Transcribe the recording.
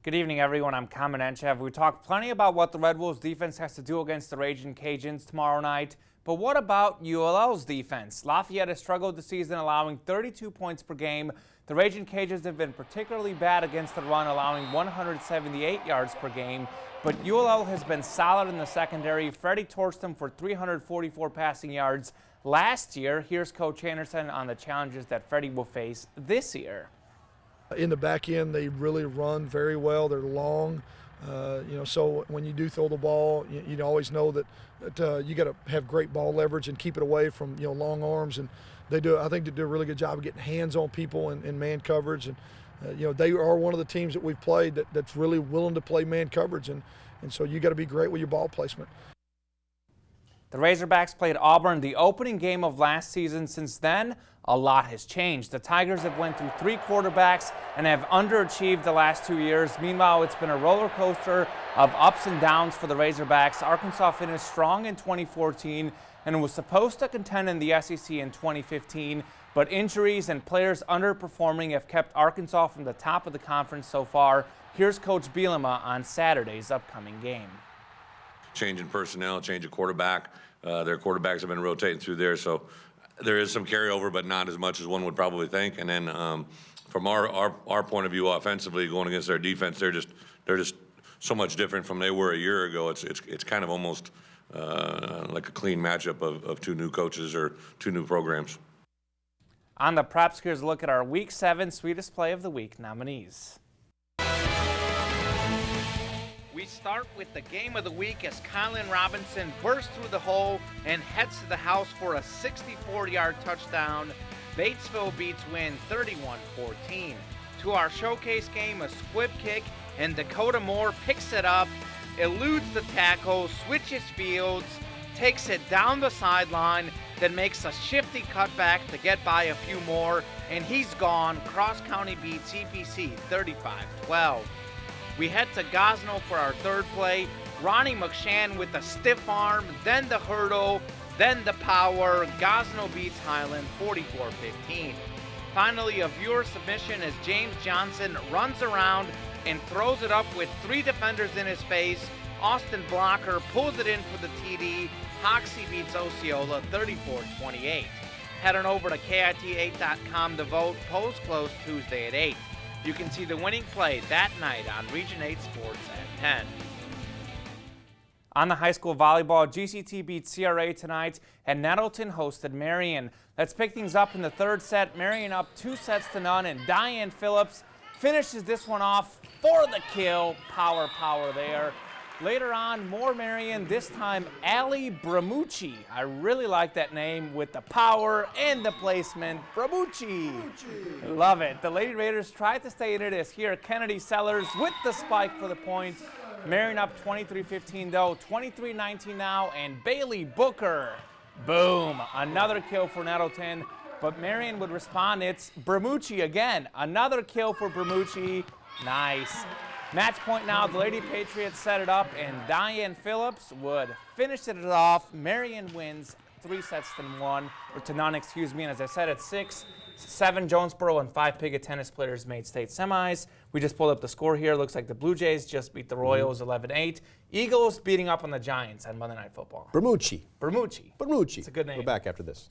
Good evening, everyone. I'm Kamen Enchev. We talked plenty about what the Red Wolves defense has to do against the Raging Cajuns tomorrow night. But what about ULL's defense? Lafayette has struggled this season, allowing 32 points per game. The Raging Cajuns have been particularly bad against the run, allowing 178 yards per game. But ULL has been solid in the secondary. Freddie torched them for 344 passing yards last year. Here's Coach Anderson on the challenges that Freddie will face this year. In the back end, they really run very well. They're long, so when you do throw the ball, you always know that you got to have great ball leverage and keep it away from long arms. And I think they do a really good job of getting hands on people in man coverage. And they are one of the teams that we've played that's really willing to play man coverage. And so you got to be great with your ball placement. The Razorbacks played Auburn the opening game of last season. Since then, a lot has changed. The Tigers have went through 3 quarterbacks and have underachieved the last 2 years. Meanwhile, it's been a roller coaster of ups and downs for the Razorbacks. Arkansas finished strong in 2014 and was supposed to contend in the SEC in 2015, but injuries and players underperforming have kept Arkansas from the top of the conference so far. Here's Coach Bielema on Saturday's upcoming game. Change in personnel, change of quarterback. Their quarterbacks have been rotating through there, so there is some carryover, but not as much as one would probably think. And then from our point of view, offensively, going against their defense, they're just so much different from they were a year ago. It's kind of almost like a clean matchup of 2 new coaches or 2 new programs. On the Preps, here's a look at our Week 7 Sweetest Play of the Week nominees. We start with the game of the week as Kylan Robinson bursts through the hole and heads to the house for a 64-yard touchdown. Batesville beats Wynn 31-14. To our showcase game, a squib kick, and Dakota Moore picks it up, eludes the tackle, switches fields, takes it down the sideline, then makes a shifty cutback to get by a few more, and he's gone. Cross County beats EPC 35-12. We head to Gosno for our third play. Ronnie McShann with the stiff arm, then the hurdle, then the power. Gosno beats Highland 44-15. Finally, a viewer submission as James Johnson runs around and throws it up with 3 defenders in his face. Austin Blocker pulls it in for the TD. Hoxie beats Osceola 34-28. Head on over to KIT8.com to vote. Polls close Tuesday at 8. You can see the winning play that night on Region 8 Sports at 10. On the high school volleyball, GCT beat CRA tonight, and Nettleton hosted Marion. Let's pick things up in the third set. Marion up 2-0, and Diane Phillips finishes this one off for the kill. Power there. Later on, more Marion, this time Allie Bramucci. I really like that name with the power and the placement. Bramucci. Love it. The Lady Raiders tried to stay in it as here Kennedy Sellers with the spike for the point. Marion up 23-15 though, 23-19 now, and Bailey Booker. Boom. Another kill for Nettleton, but Marion would respond. It's Bramucci again. Another kill for Bramucci. Nice. Match point now, the Lady Patriots set it up, and Diane Phillips would finish it off. Marion wins 3-1, or to none, excuse me. And as I said, it's 6-7 Jonesboro and 5 Piggott tennis players made state semis. We just pulled up the score here. Looks like the Blue Jays just beat the Royals 11-8. Eagles beating up on the Giants on Monday Night Football. Bramucci. Bramucci. Bramucci. It's a good name. We're back after this.